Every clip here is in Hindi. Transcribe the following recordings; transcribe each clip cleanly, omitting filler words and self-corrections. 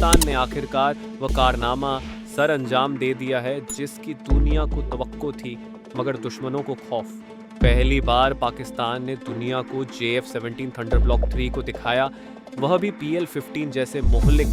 पाकिस्तान ने आखिरकार वह कारनामा सर अंजाम दे दिया है जिसकी दुनिया को तवक्को थी मगर दुश्मनों को खौफ। पहली बार पाकिस्तान ने दुनिया को JF-17 थंडर ब्लॉक 3 को दिखाया, वह भी PL-15 जैसे मोहलिक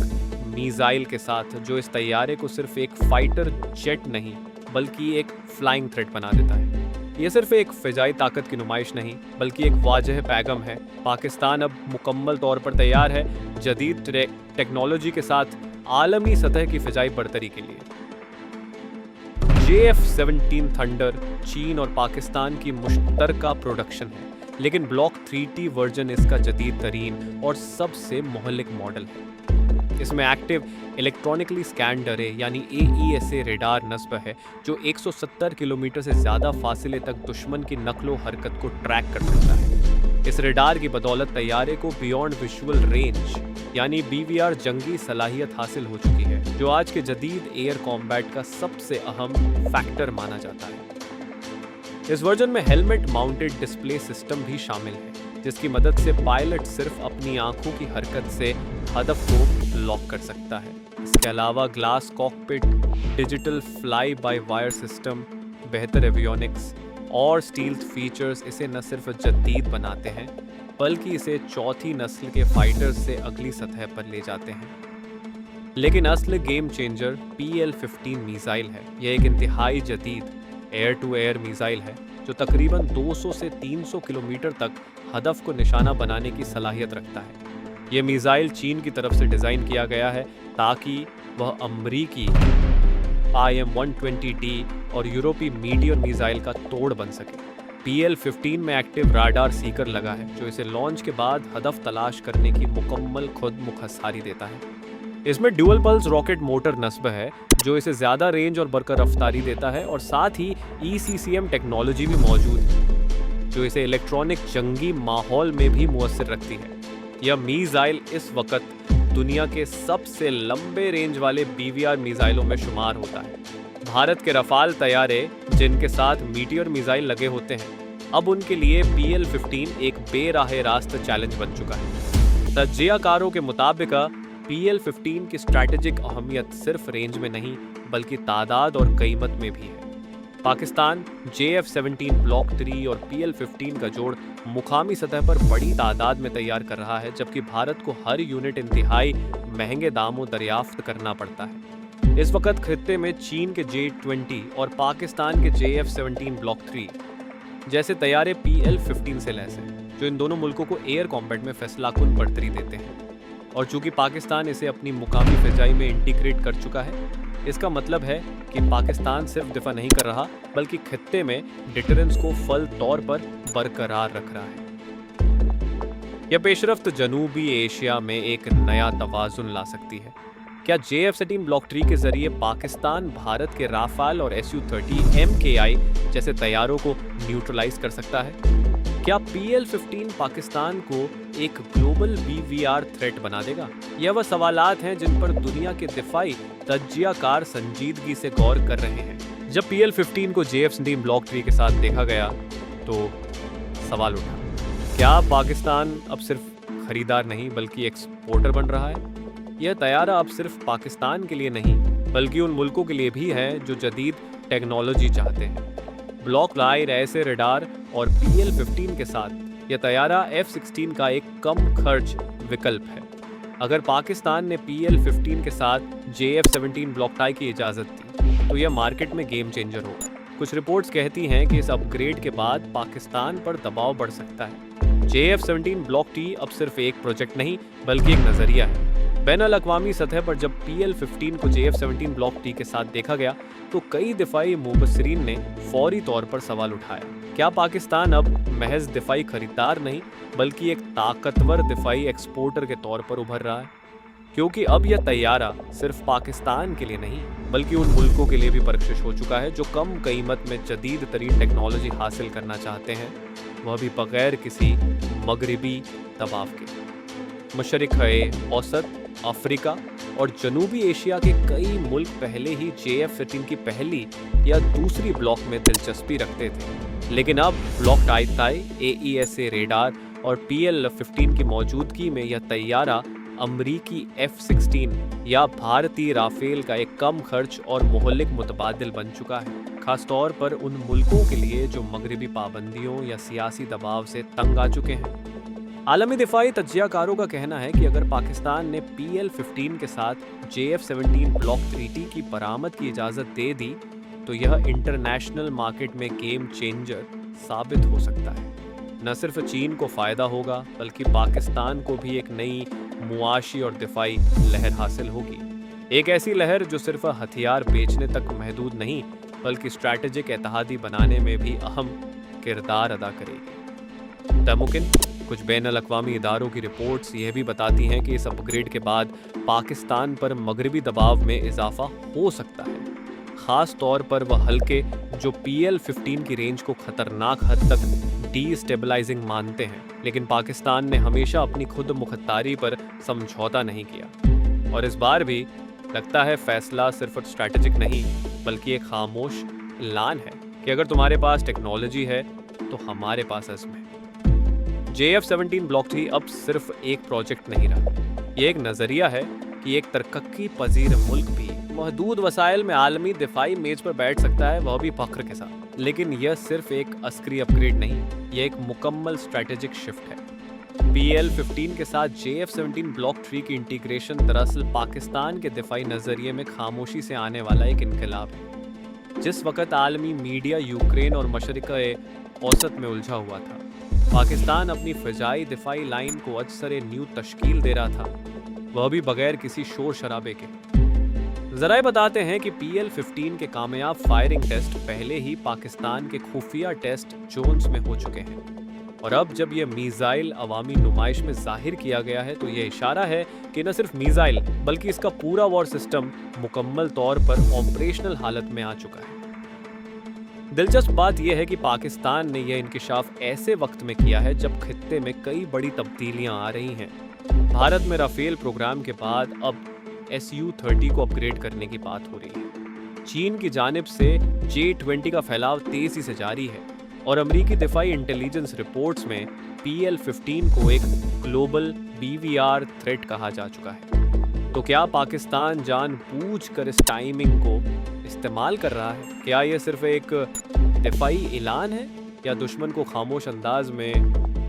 मिसाइल के साथ, जो इस तैयारे को सिर्फ एक फाइटर जेट नहीं बल्कि एक फ्लाइंग थ्रेट बना देता है। यह सिर्फ एक फिजाई ताकत की नुमाइश नहीं बल्कि एक वाजह पैगाम है। पाकिस्तान अब मुकम्मल तौर पर तैयार है जदीद टेक्नोलॉजी के साथ आलमी सतह की फिजाई बर्तरी के लिए। JF-17 थंडर चीन और पाकिस्तान की मुश्तरका प्रोडक्शन है, लेकिन ब्लॉक 3T वर्जन इसका जदीद तरीन और सबसे मोहलिक मॉडल है। इसमें एक्टिव इलेक्ट्रॉनिकली स्कैन अरे यानी AESA रेडार नस्ब है जो 170 किलोमीटर से ज़्यादा फासले तक दुश्मन की नकलो हरकत को ट्रैक कर सकता है। इस रेडार की बदौलत तैयारे को बियॉन्ड विजुअल रेंज यानी BVR जंगी सलाहियत हासिल हो चुकी है, जो आज के जदीद एयर कॉम्बैट का सबसे अहम फैक्टर माना जाता है। इस वर्जन में हेलमेट माउंटेड डिस्प्ले सिस्टम भी शामिल है, जिसकी मदद से पायलट सिर्फ अपनी आंखों की हरकत से हदफ को लॉक कर सकता है। इसके अलावा glass cockpit, digital fly by wire system, बेहतर एवियोनिक्स और स्टील्थ फीचर्स इसे न सिर्फ जदीद बनाते हैं बल्कि इसे चौथी नस्ल के फाइटर्स से अगली सतह पर ले जाते हैं। लेकिन असल गेम चेंजर PL-15 मिसाइल है। यह एक इंतहाई जदीद एयर टू एयर मिसाइल है जो तकरीबन 200 से 300 किलोमीटर तक हदफ को निशाना बनाने की सलाहियत रखता है। यह मिसाइल चीन की तरफ से डिज़ाइन किया गया है ताकि वह अमरीकी IM-120D और यूरोपी मीडियम मिसाइल का तोड़ बन सके। PL-15 में एक्टिव राडार सीकर लगा है जो इसे लॉन्च के बाद हदफ तलाश करने की मुकम्मल खुद मुखसारी देता है। इसमें ड्यूअल पल्स रॉकेट मोटर नस्ब है जो इसे ज़्यादा रेंज और बरकर रफ्तारी देता है, और साथ ही ECCM टेक्नोलॉजी भी मौजूद है जो इसे इलेक्ट्रॉनिक जंगी माहौल में भी मुअस्सर रखती है। यह मिसाइल इस वक्त दुनिया के सबसे लंबे रेंज वाले BVR मिसाइलों में शुमार होता है। भारत के रफाल तैयारे जिनके साथ मीटियर मिसाइल लगे होते हैं, अब उनके लिए PL-15 एक बेराह रास्त चैलेंज बन चुका है। तज्जियाकारों के मुताबिक PL-15 की स्ट्रैटेजिक अहमियत सिर्फ रेंज में नहीं बल्कि तादाद और कीमत में भी है। पाकिस्तान JF-17 ब्लॉक 3 और PL-15 का जोड़ मुकामी सतह पर बड़ी तादाद में तैयार कर रहा है, जबकि भारत को हर यूनिट इंतहाई महंगे दामों दरियाफ्त करना पड़ता है। इस वक्त खित्ते में चीन के J-20 और पाकिस्तान के JF-17 ब्लॉक 3 जैसे तैयारे PL-15 से लैस हैं, जो इन दोनों मुल्कों को एयर कॉम्बैट में फैसलाकुन बढ़तरी देते हैं। और चूंकि पाकिस्तान इसे अपनी मुकामी फिजाई में इंटीग्रेट कर चुका है, इसका मतलब है कि पाकिस्तान सिर्फ दिफा नहीं कर रहा बल्कि खित्ते में डिटरेंस को फल तौर पर बरकरार रख रहा है। यह पेशरफ्त जनूबी एशिया में एक नया तवाजुन ला सकती है। क्या JF-17 ब्लॉक 3 के जरिए पाकिस्तान भारत के राफाल और Su-30 MKI जैसे तैयारों को न्यूट्रलाइज कर सकता है? क्या PL-15 पाकिस्तान को एक ग्लोबल BVR थ्रेट बना देगा? यह वह सवालात हैं जिन पर दुनिया के दिफाई तज्जियाकार संजीदगी से गौर कर रहे हैं। जब PL-15 को JF-17 ब्लॉक 3 के साथ देखा गया तो सवाल उठा, क्या पाकिस्तान अब सिर्फ खरीदार नहीं बल्कि एक्सपोर्टर बन रहा है? यह तैयारा अब सिर्फ पाकिस्तान के लिए नहीं बल्कि उन मुल्कों के लिए भी है जो जदीद टेक्नोलॉजी चाहते हैं। ब्लॉक लाइट ऐसे रडार और PL-15 के साथ यह तैयारा F-16 का एक कम खर्च विकल्प है। अगर पाकिस्तान ने PL-15 के साथ JF-17 ब्लॉक टाई की इजाज़त दी तो यह मार्केट में गेम चेंजर होगा। कुछ रिपोर्ट्स कहती हैं कि इस अपग्रेड के बाद पाकिस्तान पर दबाव बढ़ सकता है। JF-17 ब्लॉक टी अब सिर्फ एक प्रोजेक्ट नहीं बल्कि एक नज़रिया है। बैनुल अक़वामी सतह पर जब PL-15 को JF-17 ब्लॉक टी के साथ देखा गया तो कई दिफाई मुबस्सिरीन ने फौरी तौर पर सवाल उठाया, क्या पाकिस्तान अब महज दिफाई खरीदार नहीं बल्कि एक ताकतवर दिफाई एक्सपोर्टर के तौर पर उभर रहा है? क्योंकि अब यह तैयारा सिर्फ पाकिस्तान के लिए नहीं बल्कि उन मुल्कों के लिए भी परखशिश हो चुका है जो कम कीमत में जदीद तरीन टेक्नोलॉजी हासिल करना चाहते हैं, वह भी बगैर किसी मगरबी दबाव के। मशरिक़ औसत, अफ्रीका और जनूबी एशिया के कई मुल्क पहले ही JF-15 की पहली या दूसरी ब्लॉक में दिलचस्पी रखते थे, लेकिन अब ब्लॉक टाई, AESA रेडार और PL-15 की मौजूदगी में यह तैयारा अमरीकी F-16 या भारतीय राफेल का एक कम खर्च और मोहल्लिक मुतबादिल बन चुका है, खासतौर पर उन मुल्कों के लिए जो मगरबी पाबंदियों या सियासी दबाव से तंग आ चुके हैं। आलमी दिफाई तज्जियाकारों का कहना है कि अगर पाकिस्तान ने PL-15 के साथ JF-17 ब्लॉक 3T की बरामद की इजाज़त दे दी तो यह इंटरनेशनल मार्केट में गेम चेंजर साबित हो सकता है। न सिर्फ चीन को फ़ायदा होगा बल्कि पाकिस्तान को भी एक नई मुआशी और दिफाई लहर हासिल होगी। एक ऐसी लहर जो सिर्फ हथियार बेचने तक महदूद नहीं बल्कि स्ट्रैटेजिक इत्तेहादी बनाने में भी अहम किरदार अदा करेगी। तमुकिन कुछ बैनुल-अक़वामी इदारों की रिपोर्ट्स यह भी बताती हैं कि इस अपग्रेड के बाद पाकिस्तान पर मगरबी दबाव में इजाफा हो सकता है, ख़ास तौर पर वह हल्के जो PL-15 की रेंज को खतरनाक हद तक डीस्टेबलाइजिंग मानते हैं। लेकिन पाकिस्तान ने हमेशा अपनी खुद मुख्तारी पर समझौता नहीं किया और इस बार भी लगता है फैसला सिर्फ स्ट्रैटेजिक नहीं बल्कि एक खामोश ऐलान है कि अगर तुम्हारे पास टेक्नोलॉजी है तो हमारे पास अज़्म है। JF-17 ब्लॉक 3 अब सिर्फ एक प्रोजेक्ट नहीं रहा, ये एक नज़रिया है कि एक तरक्की पजीर मुल्क भी महदूद वसाइल में आलमी दिफाई मेज पर बैठ सकता है, वह भी फख्र के साथ। लेकिन यह सिर्फ एक अस्करी अपग्रेड नहीं, यह एक मुकम्मल स्ट्रैटेजिक शिफ्ट है। PL-15 के साथ JF-17 ब्लॉक 3 की इंटीग्रेशन दरअसल पाकिस्तान के दिफाई नज़रिए में खामोशी से आने वाला एक इनकलाब है। जिस वक़्त आलमी मीडिया यूक्रेन और मशरिक़-ए-औसत में उलझा हुआ था, पाकिस्तान अपनी फ़िज़ाई दिफाई लाइन को अजसर न्यू तश्कील दे रहा था, वह भी बगैर किसी शोर शराबे के। ज़राए बताते हैं कि PL-15 के कामयाब फायरिंग टेस्ट पहले ही पाकिस्तान के खुफिया टेस्ट जोन्स में हो चुके हैं और अब जब यह मीज़ाइल अवामी नुमाइश में जाहिर किया गया है तो यह इशारा है कि न सिर्फ मीज़ाइल बल्कि इसका पूरा वॉर सिस्टम मुकम्मल तौर पर ऑपरेशनल हालत में आ चुका है। दिलचस्प बात यह है कि पाकिस्तान ने यह इंकिशाफ ऐसे वक्त में किया है जब खित्ते में कई बड़ी तब्दीलियां आ रही हैं। भारत में राफेल प्रोग्राम के बाद अब Su-30 को अपग्रेड करने की बात हो रही है। चीन की जानिब से J-20 का फैलाव तेजी से जारी है और अमरीकी दिफाई इंटेलिजेंस रिपोर्ट्स में PL-15 को एक ग्लोबल BVR थ्रेट कहा जा चुका है। तो क्या पाकिस्तान जानबूझकर इस टाइमिंग को इस्तेमाल कर रहा है? क्या यह सिर्फ एक दिफाई ऐलान है या दुश्मन को खामोश अंदाज में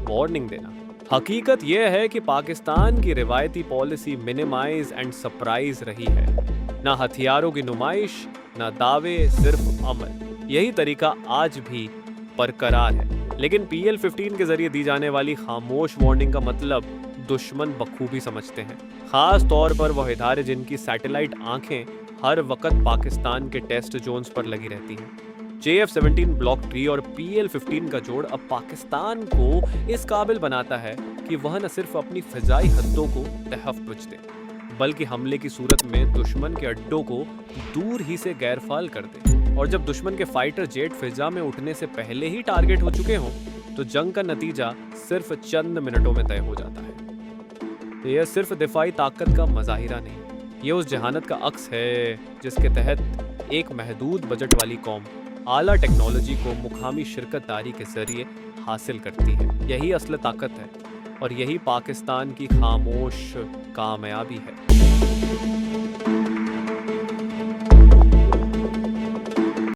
वार्निंग देना? हकीकत यह है कि पाकिस्तान की रिवायती पॉलिसी मिनिमाइज एंड सरप्राइज रही है। ना हथियारों की नुमाइश, ना दावे, सिर्फ अमल। यही तरीका आज भी बरकरार है। लेकिन PL-15 के जरिए दी जाने वाली खामोश वार्निंग का मतलब दुश्मन बखूबी समझते हैं, खास तौर पर वह इदारे जिनकी सैटेलाइट आंखें हर वक्त पाकिस्तान के टेस्ट जोन्स पर लगी रहती हैं। JF-17 ब्लॉक 3 और PL-15 का जोड़ अब पाकिस्तान को इस काबिल बनाता है कि वह न सिर्फ अपनी फ़िज़ाई हदों को तहफ़्फ़ुज़ दे बल्कि हमले की सूरत में दुश्मन के अड्डों को दूर ही से गैरफाल कर दे। और जब दुश्मन के फाइटर जेट फ़िज़ा में उठने से पहले ही टारगेट हो चुके हों तो जंग का नतीजा सिर्फ चंद मिनटों में तय हो जाता है। यह सिर्फ दिफाई ताकत का मज़ाहिरा नहीं, यह उस जहानत का अक्स है जिसके तहत एक महदूद बजट वाली कौम आला टेक्नोलॉजी को मुकामी शिरकतदारी के जरिए हासिल करती है। यही असल ताकत है और यही पाकिस्तान की खामोश कामयाबी है।